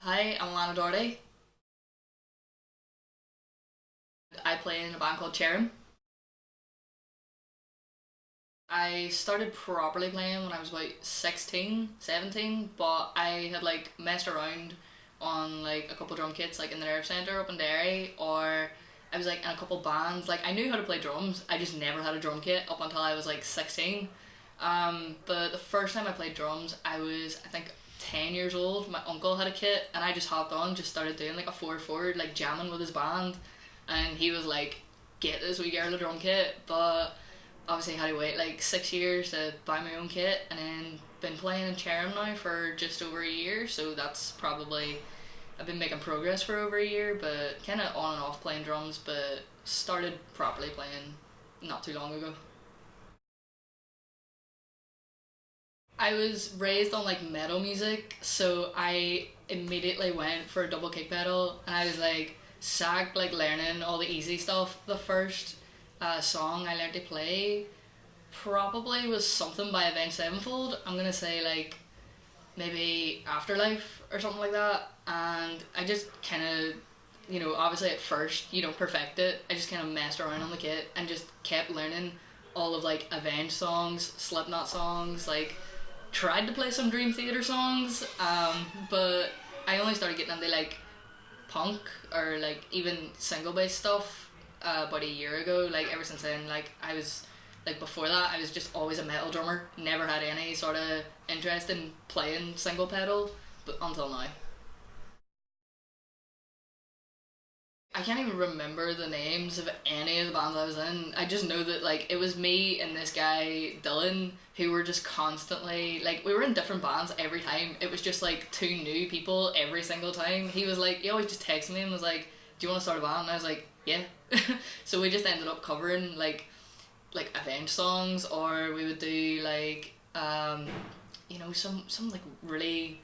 Hi, I'm Alannagh Doherty. I play in a band called Cherym. I started properly playing when I was about 16, 17, but I had like messed around on like a couple drum kits like in the Nerve Centre up in Derry, or I was like in a couple bands. Like I knew how to play drums, I just never had a drum kit up until I was like 16. But the first time I played drums, I was I think 10 years old. My uncle had a kit and I just hopped on, just started doing like a 4/4, like jamming with his band, and he was like, "Get this wee girl a drum kit," but obviously had to wait like 6 years to buy my own kit, and then been playing in Cherym now for just over a year. So that's probably I've been making progress for over a year, but kind of on and off playing drums. But started properly playing not too long ago. I was raised on like metal music, so I immediately went for a double kick pedal, and I was like sacked like learning all the easy stuff. The first song I learned to play probably was something by Avenged Sevenfold. I'm gonna say like maybe Afterlife or something like that. And I just kind of, obviously at first you don't perfect it. I just kind of messed around on the kit and just kept learning all of like Avenged songs, Slipknot songs, like tried to play some Dream Theater songs, but I only started getting into like punk or like even single bass stuff about a year ago. Like ever since then, like I was like before that, I was just always a metal drummer. Never had any sort of interest in playing single pedal, but until now. I can't even remember the names of any of the bands I was in. I just know that like it was me and this guy Dylan who were just constantly like we were in different bands every time. It was just like two new people every single time. He always just texted me and was like, "Do you want to start a band?" And I was like, "Yeah." So we just ended up covering like Avenged songs, or we would do like some like really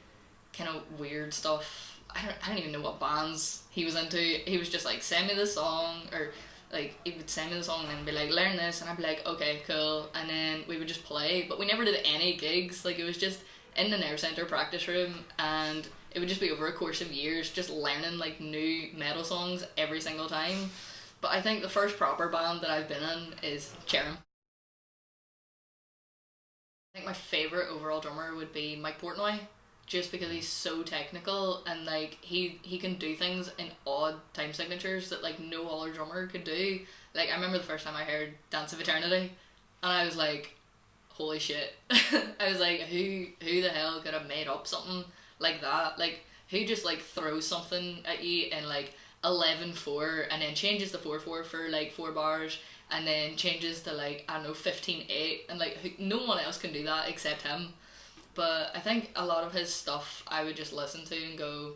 kind of weird stuff. I don't even know what bands he was into. He was just like, "Send me the song," or like he would send me the song and then be like, "Learn this," and I'd be like, "Okay, cool," and then we would just play. But we never did any gigs. Like it was just in the Nerve Centre practice room, and it would just be over a course of years, just learning like new metal songs every single time. But I think the first proper band that I've been in is Cherym. I think my favorite overall drummer would be Mike Portnoy, just because he's so technical and like he can do things in odd time signatures that like no other drummer could do. Like I remember the first time I heard Dance of Eternity, and I was like, holy shit! I was like, who the hell could have made up something like that? Like who just like throws something at you in like 11/4 and then changes the 4/4 for like 4 bars, and then changes to like I don't know 15/8, and like no one else can do that except him. But I think a lot of his stuff I would just listen to and go,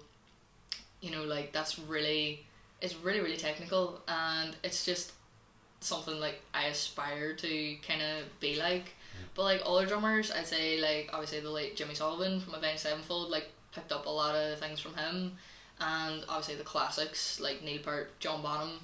like that's really, it's really really technical, and it's just something like I aspire to kind of be like. But like other drummers, I'd say like obviously the late Jimmy Sullivan from Avenged Sevenfold like picked up a lot of things from him, and obviously the classics like Neil Peart, John Bonham.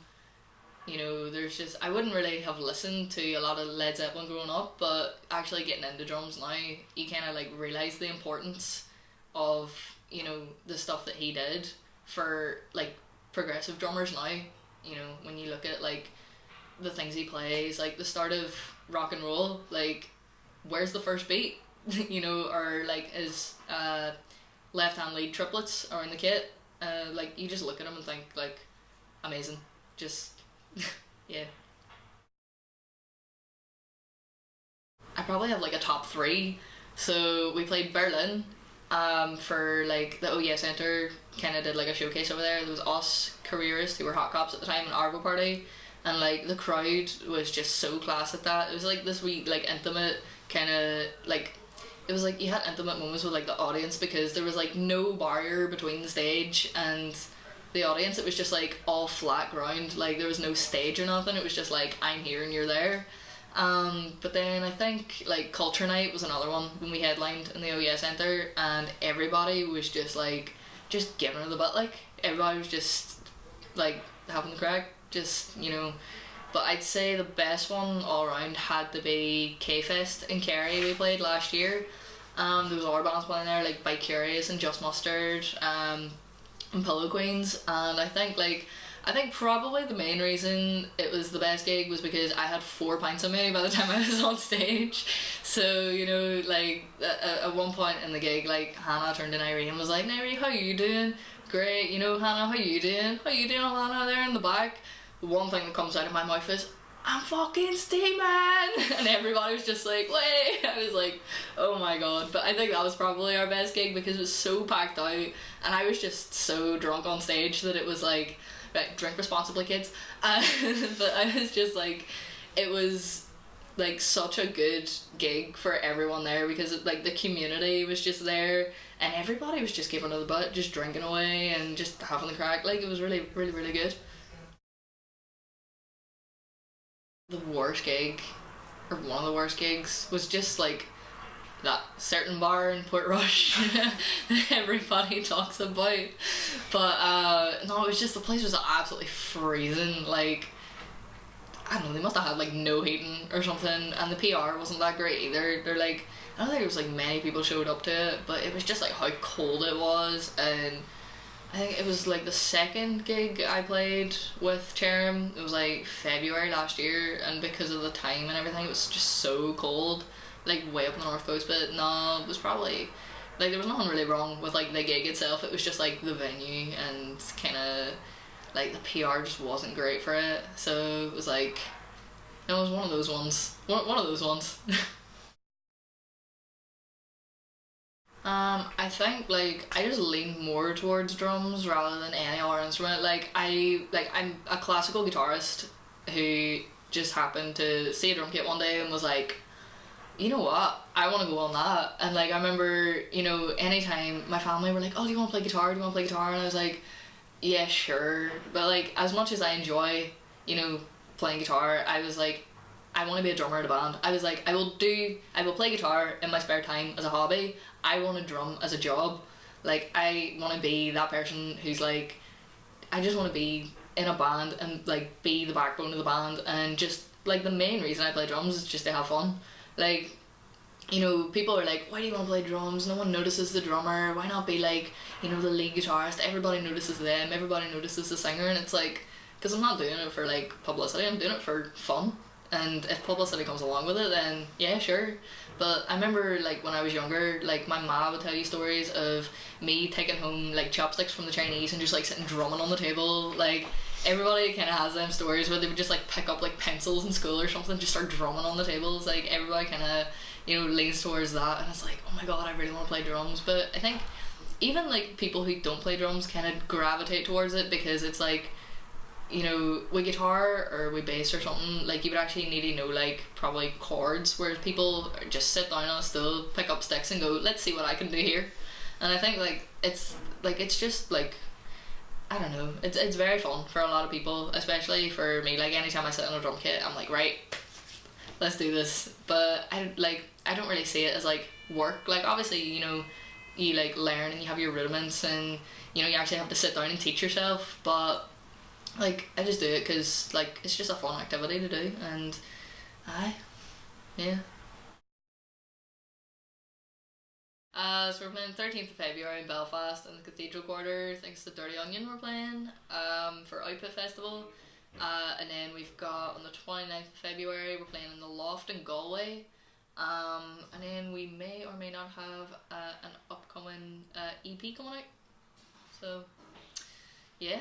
There's just I wouldn't really have listened to a lot of Led Zeppelin growing up, but actually getting into drums now, you kind of like realize the importance of the stuff that he did for like progressive drummers now. When you look at like the things he plays, like the start of rock and roll, like where's the first beat? Or like his left hand lead triplets are in the kit. Like you just look at him and think like amazing, just yeah. I probably have like a top three. So we played Berlin for like the OES Centre, kind of did like a showcase over there. There was us, Careerists, who were hot cops at the time, and Arvo Party, and like the crowd was just so class at that. It was like this wee like intimate kind of like it was like you had intimate moments with like the audience because there was like no barrier between the stage and the audience. It was just like all flat ground, like there was no stage or nothing. It was just like I'm here and you're there. But then I think like Culture Night was another one when we headlined in the OES Centre, and everybody was just like just giving her the butt. Like everybody was just like having the crack, just But I'd say the best one all around had to be K Fest in Kerry we played last year. There was other bands playing there like By Curious and Just Mustard. and Pillow Queens, and I think probably the main reason it was the best gig was because I had 4 pints of me by the time I was on stage. So, you know, like at one point in the gig, like Hannah turned to Irene and was like, Nairi, how you doing? Great, you know, Hannah, how you doing? How you doing, Alannah, there in the back? One thing that comes out of my mouth is, I'm fucking steaming! And everybody was just like, wait! I was like, oh my god. But I think that was probably our best gig because it was so packed out and I was just so drunk on stage that it was like, right, drink responsibly, kids. But I was just like, it was like such a good gig for everyone there because like the community was just there and everybody was just giving it the butt, just drinking away and just having the crack. Like it was really, really, really good. The worst gig, or one of the worst gigs, was just like that certain bar in Portrush that everybody talks about. But no, it was just the place was absolutely freezing. Like I don't know, they must have had like no heating or something, and the PR wasn't that great either. They're like, I don't think it was like many people showed up to it, but it was just like how cold it was. And I think it was like the second gig I played with Cherym. It was like February last year, and because of the time and everything, it was just so cold, like way up on the north coast. But no, it was probably like there was nothing really wrong with like the gig itself. It was just like the venue and kind of like the PR just wasn't great for it. So it was like it was one of those ones. One of those ones. I think like I just lean more towards drums rather than any other instrument. I'm a classical guitarist who just happened to see a drum kit one day and was like, you know what, I want to go on that. And like I remember, you know, anytime my family were like, oh, do you want to play guitar? Do you want to play guitar? And I was like, yeah, sure. But like as much as I enjoy, you know, playing guitar, I was like, I want to be a drummer in a band. I was like, I will play guitar in my spare time as a hobby. I want to drum as a job. Like, I want to be that person who's like, I just want to be in a band and like be the backbone of the band. And just like the main reason I play drums is just to have fun. Like, you know, people are like, why do you want to play drums? No one notices the drummer. Why not be like, you know, the lead guitarist? Everybody notices them. Everybody notices the singer. And it's like, because I'm not doing it for like publicity. I'm doing it for fun. And if publicity comes along with it, then yeah, sure. But I remember like when I was younger, like my ma would tell you stories of me taking home like chopsticks from the Chinese and just like sitting drumming on the table. Like everybody kind of has them stories where they would just like pick up like pencils in school or something, just start drumming on the tables. Like everybody kind of, you know, leans towards that, and it's like, oh my god, I really want to play drums. But I think even like people who don't play drums kind of gravitate towards it because it's like, you know, with guitar or with bass or something, like you would actually need to know like probably chords, whereas people just sit down on a stool, pick up sticks and go, let's see what I can do here. And I think it's just like, I don't know, it's very fun for a lot of people, especially for me. Like anytime I sit on a drum kit, I'm like, right, let's do this. But I don't really see it as like work. Like obviously, you know, you like learn and you have your rudiments and you know you actually have to sit down and teach yourself, but like I just do it because like it's just a fun activity to do. And aye, yeah. So we're playing 13th of February in Belfast in the Cathedral Quarter. I think it's the Dirty Onion we're playing for Output Festival. And then we've got on the 29th of February we're playing in the Loft in Galway. And then we may or may not have an upcoming EP coming out. So yeah.